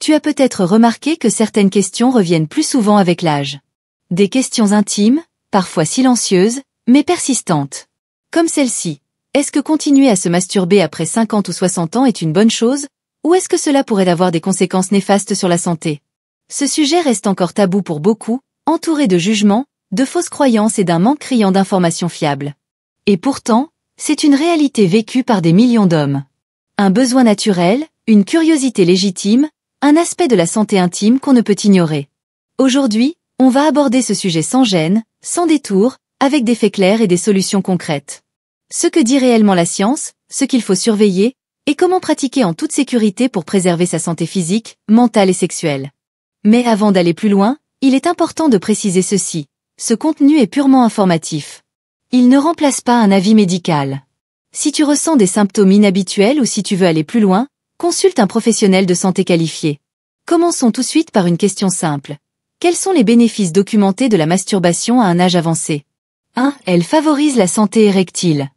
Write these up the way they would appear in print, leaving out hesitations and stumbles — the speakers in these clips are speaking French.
tu as peut-être remarqué que certaines questions reviennent plus souvent avec l'âge. Des questions intimes, parfois silencieuses, mais persistantes. Comme celle-ci. Est-ce que continuer à se masturber après 50 ou 60 ans est une bonne chose, ou est-ce que cela pourrait avoir des conséquences néfastes sur la santé? Ce sujet reste encore tabou pour beaucoup, entouré de jugements, de fausses croyances et d'un manque criant d'informations fiables. Et pourtant, c'est une réalité vécue par des millions d'hommes. Un besoin naturel, une curiosité légitime, un aspect de la santé intime qu'on ne peut ignorer. Aujourd'hui, on va aborder ce sujet sans gêne, sans détour, avec des faits clairs et des solutions concrètes. Ce que dit réellement la science, ce qu'il faut surveiller, et comment pratiquer en toute sécurité pour préserver sa santé physique, mentale et sexuelle. Mais avant d'aller plus loin, il est important de préciser ceci. Ce contenu est purement informatif. Il ne remplace pas un avis médical. Si tu ressens des symptômes inhabituels ou si tu veux aller plus loin, consulte un professionnel de santé qualifié. Commençons tout de suite par une question simple. Quels sont les bénéfices documentés de la masturbation à un âge avancé? 1. Elle favorise la santé érectile.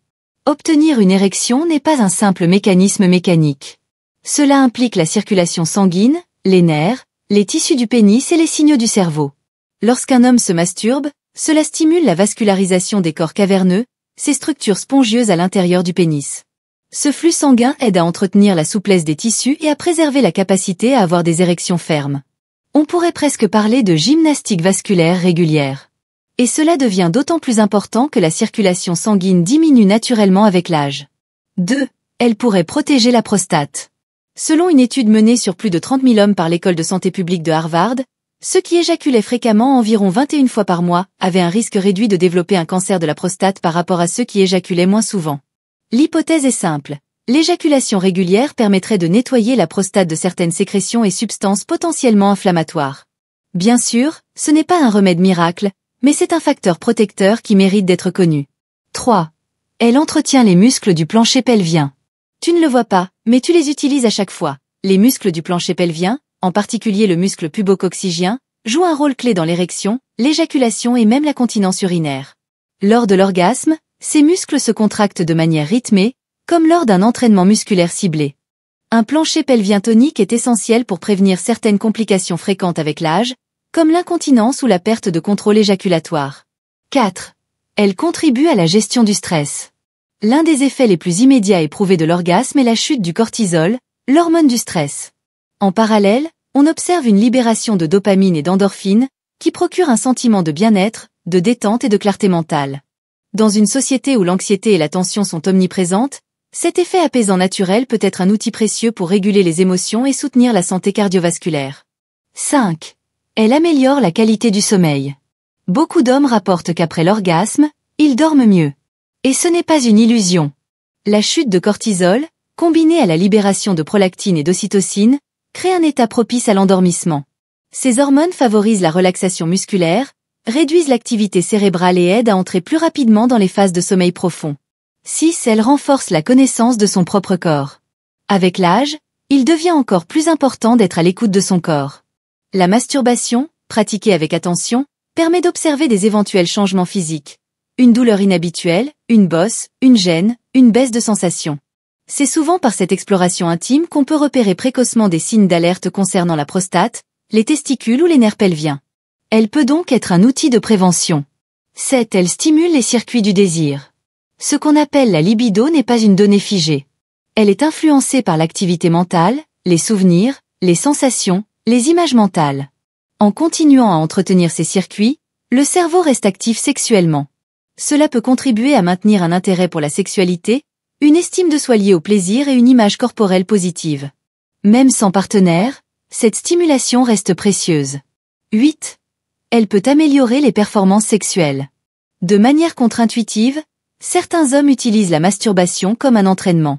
Obtenir une érection n'est pas un simple mécanisme mécanique. Cela implique la circulation sanguine, les nerfs, les tissus du pénis et les signaux du cerveau. Lorsqu'un homme se masturbe, cela stimule la vascularisation des corps caverneux, ces structures spongieuses à l'intérieur du pénis. Ce flux sanguin aide à entretenir la souplesse des tissus et à préserver la capacité à avoir des érections fermes. On pourrait presque parler de gymnastique vasculaire régulière. Et cela devient d'autant plus important que la circulation sanguine diminue naturellement avec l'âge. 2. Elle pourrait protéger la prostate. Selon une étude menée sur plus de 30 000 hommes par l'école de santé publique de Harvard, ceux qui éjaculaient fréquemment environ 21 fois par mois avaient un risque réduit de développer un cancer de la prostate par rapport à ceux qui éjaculaient moins souvent. L'hypothèse est simple. L'éjaculation régulière permettrait de nettoyer la prostate de certaines sécrétions et substances potentiellement inflammatoires. Bien sûr, ce n'est pas un remède miracle, mais c'est un facteur protecteur qui mérite d'être connu. 3. Elle entretient les muscles du plancher pelvien. Tu ne le vois pas, mais tu les utilises à chaque fois. Les muscles du plancher pelvien, en particulier le muscle pubococcygien, jouent un rôle clé dans l'érection, l'éjaculation et même la continence urinaire. Lors de l'orgasme, ces muscles se contractent de manière rythmée, comme lors d'un entraînement musculaire ciblé. Un plancher pelvien tonique est essentiel pour prévenir certaines complications fréquentes avec l'âge, comme l'incontinence ou la perte de contrôle éjaculatoire. 4. Elle contribue à la gestion du stress. L'un des effets les plus immédiats éprouvés de l'orgasme est la chute du cortisol, l'hormone du stress. En parallèle, on observe une libération de dopamine et d'endorphine, qui procure un sentiment de bien-être, de détente et de clarté mentale. Dans une société où l'anxiété et la tension sont omniprésentes, cet effet apaisant naturel peut être un outil précieux pour réguler les émotions et soutenir la santé cardiovasculaire. 5. Elle améliore la qualité du sommeil. Beaucoup d'hommes rapportent qu'après l'orgasme, ils dorment mieux. Et ce n'est pas une illusion. La chute de cortisol, combinée à la libération de prolactine et d'ocytocine, crée un état propice à l'endormissement. Ces hormones favorisent la relaxation musculaire, réduisent l'activité cérébrale et aident à entrer plus rapidement dans les phases de sommeil profond. 6. Elle renforce la connaissance de son propre corps. Avec l'âge, il devient encore plus important d'être à l'écoute de son corps. La masturbation, pratiquée avec attention, permet d'observer des éventuels changements physiques. Une douleur inhabituelle, une bosse, une gêne, une baisse de sensation. C'est souvent par cette exploration intime qu'on peut repérer précocement des signes d'alerte concernant la prostate, les testicules ou les nerfs pelviens. Elle peut donc être un outil de prévention. 7. Elle stimule les circuits du désir. Ce qu'on appelle la libido n'est pas une donnée figée. Elle est influencée par l'activité mentale, les souvenirs, les sensations, les images mentales. En continuant à entretenir ces circuits, le cerveau reste actif sexuellement. Cela peut contribuer à maintenir un intérêt pour la sexualité, une estime de soi liée au plaisir et une image corporelle positive. Même sans partenaire, cette stimulation reste précieuse. 8. Elle peut améliorer les performances sexuelles. De manière contre-intuitive, certains hommes utilisent la masturbation comme un entraînement.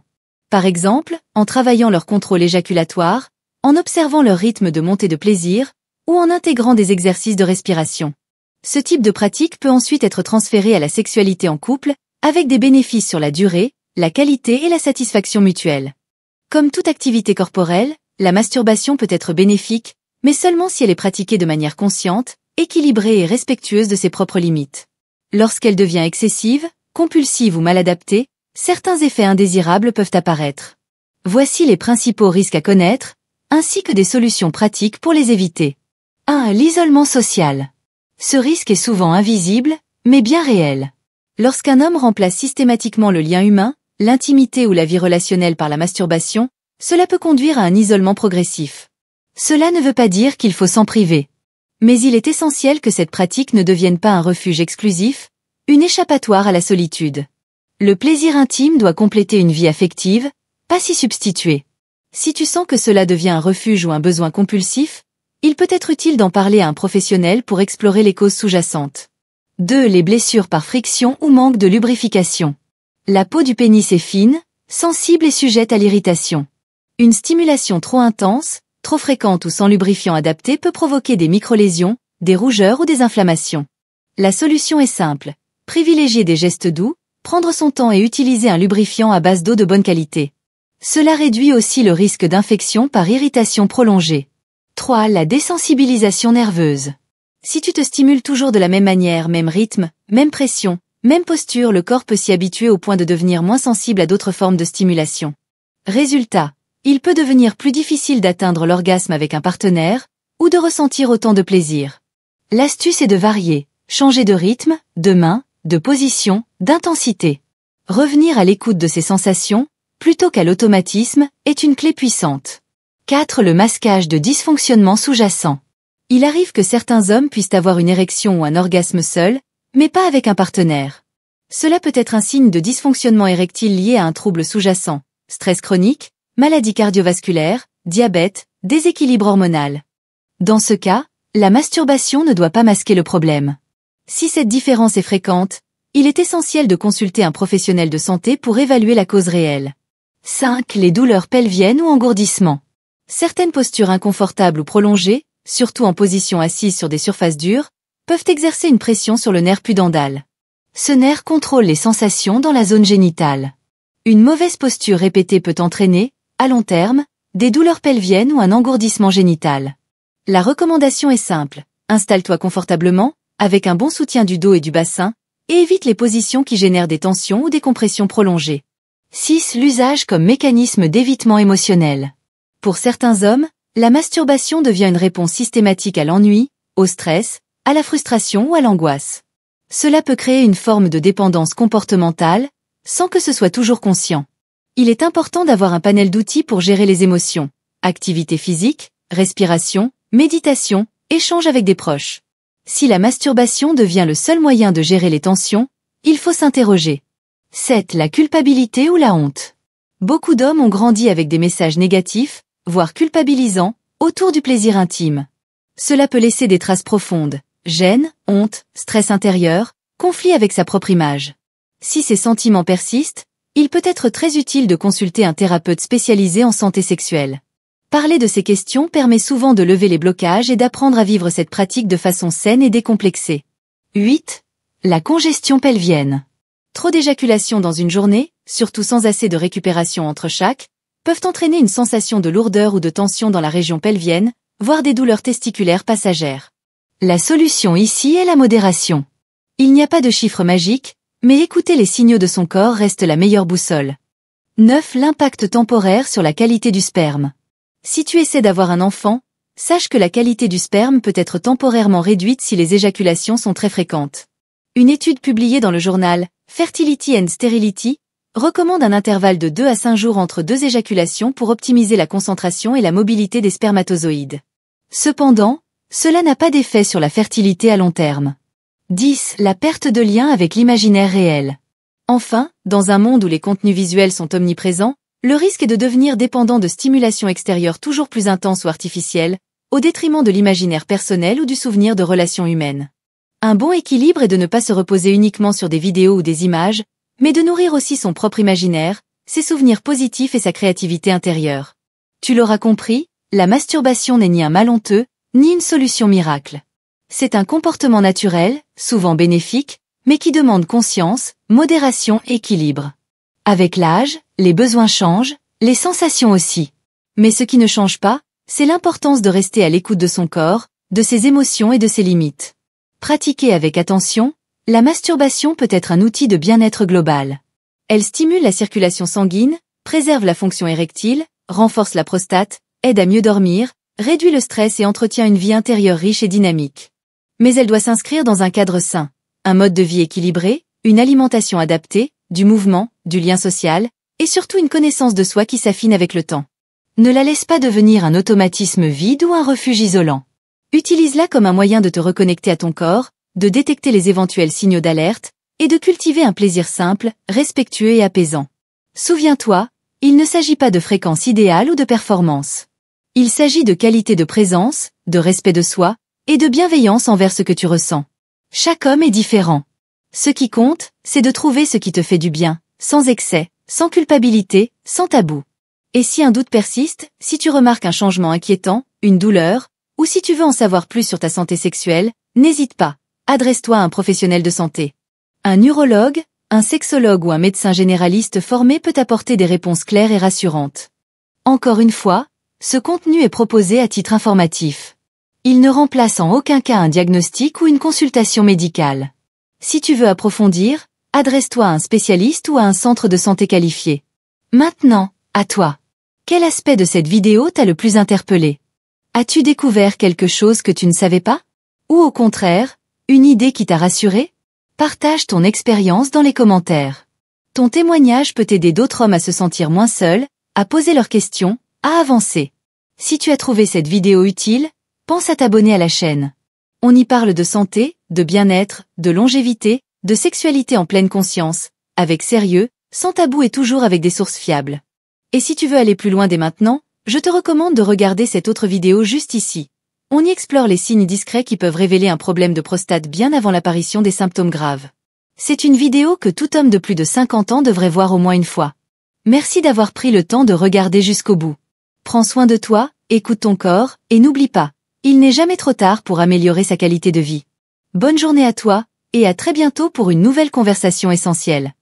Par exemple, en travaillant leur contrôle éjaculatoire, en observant leur rythme de montée de plaisir, ou en intégrant des exercices de respiration. Ce type de pratique peut ensuite être transféré à la sexualité en couple, avec des bénéfices sur la durée, la qualité et la satisfaction mutuelle. Comme toute activité corporelle, la masturbation peut être bénéfique, mais seulement si elle est pratiquée de manière consciente, équilibrée et respectueuse de ses propres limites. Lorsqu'elle devient excessive, compulsive ou mal adaptée, certains effets indésirables peuvent apparaître. Voici les principaux risques à connaître. ainsi que des solutions pratiques pour les éviter. 1. L'isolement social. Ce risque est souvent invisible, mais bien réel. Lorsqu'un homme remplace systématiquement le lien humain, l'intimité ou la vie relationnelle par la masturbation, cela peut conduire à un isolement progressif. Cela ne veut pas dire qu'il faut s'en priver. Mais il est essentiel que cette pratique ne devienne pas un refuge exclusif, une échappatoire à la solitude. Le plaisir intime doit compléter une vie affective, pas s'y substituer. Si tu sens que cela devient un refuge ou un besoin compulsif, il peut être utile d'en parler à un professionnel pour explorer les causes sous-jacentes. 2. Les blessures par friction ou manque de lubrification. La peau du pénis est fine, sensible et sujette à l'irritation. Une stimulation trop intense, trop fréquente ou sans lubrifiant adapté peut provoquer des microlésions, des rougeurs ou des inflammations. La solution est simple. Privilégier des gestes doux, prendre son temps et utiliser un lubrifiant à base d'eau de bonne qualité. Cela réduit aussi le risque d'infection par irritation prolongée. 3. La désensibilisation nerveuse. Si tu te stimules toujours de la même manière, même rythme, même pression, même posture, le corps peut s'y habituer au point de devenir moins sensible à d'autres formes de stimulation. Résultat, il peut devenir plus difficile d'atteindre l'orgasme avec un partenaire, ou de ressentir autant de plaisir. L'astuce est de varier, changer de rythme, de main, de position, d'intensité. Revenir à l'écoute de ses sensations, plutôt qu'à l'automatisme, est une clé puissante. 4. Le masquage de dysfonctionnements sous-jacents. Il arrive que certains hommes puissent avoir une érection ou un orgasme seul, mais pas avec un partenaire. Cela peut être un signe de dysfonctionnement érectile lié à un trouble sous-jacent, stress chronique, maladie cardiovasculaire, diabète, déséquilibre hormonal. Dans ce cas, la masturbation ne doit pas masquer le problème. Si cette différence est fréquente, il est essentiel de consulter un professionnel de santé pour évaluer la cause réelle. 5. Les douleurs pelviennes ou engourdissements. Certaines postures inconfortables ou prolongées, surtout en position assise sur des surfaces dures, peuvent exercer une pression sur le nerf pudendal. Ce nerf contrôle les sensations dans la zone génitale. Une mauvaise posture répétée peut entraîner, à long terme, des douleurs pelviennes ou un engourdissement génital. La recommandation est simple, installe-toi confortablement, avec un bon soutien du dos et du bassin, et évite les positions qui génèrent des tensions ou des compressions prolongées. 6. L'usage comme mécanisme d'évitement émotionnel. Pour certains hommes, la masturbation devient une réponse systématique à l'ennui, au stress, à la frustration ou à l'angoisse. Cela peut créer une forme de dépendance comportementale, sans que ce soit toujours conscient. Il est important d'avoir un panel d'outils pour gérer les émotions, activité physique, respiration, méditation, échange avec des proches. Si la masturbation devient le seul moyen de gérer les tensions, il faut s'interroger. 7. La culpabilité ou la honte. Beaucoup d'hommes ont grandi avec des messages négatifs, voire culpabilisants, autour du plaisir intime. Cela peut laisser des traces profondes, gêne, honte, stress intérieur, conflit avec sa propre image. Si ces sentiments persistent, il peut être très utile de consulter un thérapeute spécialisé en santé sexuelle. Parler de ces questions permet souvent de lever les blocages et d'apprendre à vivre cette pratique de façon saine et décomplexée. 8. La congestion pelvienne. Trop d'éjaculation dans une journée, surtout sans assez de récupération entre chaque, peuvent entraîner une sensation de lourdeur ou de tension dans la région pelvienne, voire des douleurs testiculaires passagères. La solution ici est la modération. Il n'y a pas de chiffre magique, mais écouter les signaux de son corps reste la meilleure boussole. 9. L'impact temporaire sur la qualité du sperme. Si tu essaies d'avoir un enfant, sache que la qualité du sperme peut être temporairement réduite si les éjaculations sont très fréquentes. Une étude publiée dans le journal Fertility and Sterility recommande un intervalle de 2 à 5 jours entre 2 éjaculations pour optimiser la concentration et la mobilité des spermatozoïdes. Cependant, cela n'a pas d'effet sur la fertilité à long terme. 10. La perte de lien avec l'imaginaire réel. Enfin, dans un monde où les contenus visuels sont omniprésents, le risque est de devenir dépendant de stimulations extérieures toujours plus intenses ou artificielles, au détriment de l'imaginaire personnel ou du souvenir de relations humaines. Un bon équilibre est de ne pas se reposer uniquement sur des vidéos ou des images, mais de nourrir aussi son propre imaginaire, ses souvenirs positifs et sa créativité intérieure. Tu l'auras compris, la masturbation n'est ni un mal honteux, ni une solution miracle. C'est un comportement naturel, souvent bénéfique, mais qui demande conscience, modération et équilibre. Avec l'âge, les besoins changent, les sensations aussi. Mais ce qui ne change pas, c'est l'importance de rester à l'écoute de son corps, de ses émotions et de ses limites. Pratiquée avec attention, la masturbation peut être un outil de bien-être global. Elle stimule la circulation sanguine, préserve la fonction érectile, renforce la prostate, aide à mieux dormir, réduit le stress et entretient une vie intérieure riche et dynamique. Mais elle doit s'inscrire dans un cadre sain, un mode de vie équilibré, une alimentation adaptée, du mouvement, du lien social, et surtout une connaissance de soi qui s'affine avec le temps. Ne la laisse pas devenir un automatisme vide ou un refuge isolant. Utilise-la comme un moyen de te reconnecter à ton corps, de détecter les éventuels signaux d'alerte, et de cultiver un plaisir simple, respectueux et apaisant. Souviens-toi, il ne s'agit pas de fréquence idéale ou de performance. Il s'agit de qualité de présence, de respect de soi, et de bienveillance envers ce que tu ressens. Chaque homme est différent. Ce qui compte, c'est de trouver ce qui te fait du bien, sans excès, sans culpabilité, sans tabou. Et si un doute persiste, si tu remarques un changement inquiétant, une douleur, ou si tu veux en savoir plus sur ta santé sexuelle, n'hésite pas, adresse-toi à un professionnel de santé. Un urologue, un sexologue ou un médecin généraliste formé peut apporter des réponses claires et rassurantes. Encore une fois, ce contenu est proposé à titre informatif. Il ne remplace en aucun cas un diagnostic ou une consultation médicale. Si tu veux approfondir, adresse-toi à un spécialiste ou à un centre de santé qualifié. Maintenant, à toi. Quel aspect de cette vidéo t'a le plus interpellé? As-tu découvert quelque chose que tu ne savais pas? Ou au contraire, une idée qui t'a rassuré? Partage ton expérience dans les commentaires. Ton témoignage peut aider d'autres hommes à se sentir moins seuls, à poser leurs questions, à avancer. Si tu as trouvé cette vidéo utile, pense à t'abonner à la chaîne. On y parle de santé, de bien-être, de longévité, de sexualité en pleine conscience, avec sérieux, sans tabou et toujours avec des sources fiables. Et si tu veux aller plus loin dès maintenant, je te recommande de regarder cette autre vidéo juste ici. On y explore les signes discrets qui peuvent révéler un problème de prostate bien avant l'apparition des symptômes graves. C'est une vidéo que tout homme de plus de 50 ans devrait voir au moins une fois. Merci d'avoir pris le temps de regarder jusqu'au bout. Prends soin de toi, écoute ton corps, et n'oublie pas, il n'est jamais trop tard pour améliorer sa qualité de vie. Bonne journée à toi, et à très bientôt pour une nouvelle conversation essentielle.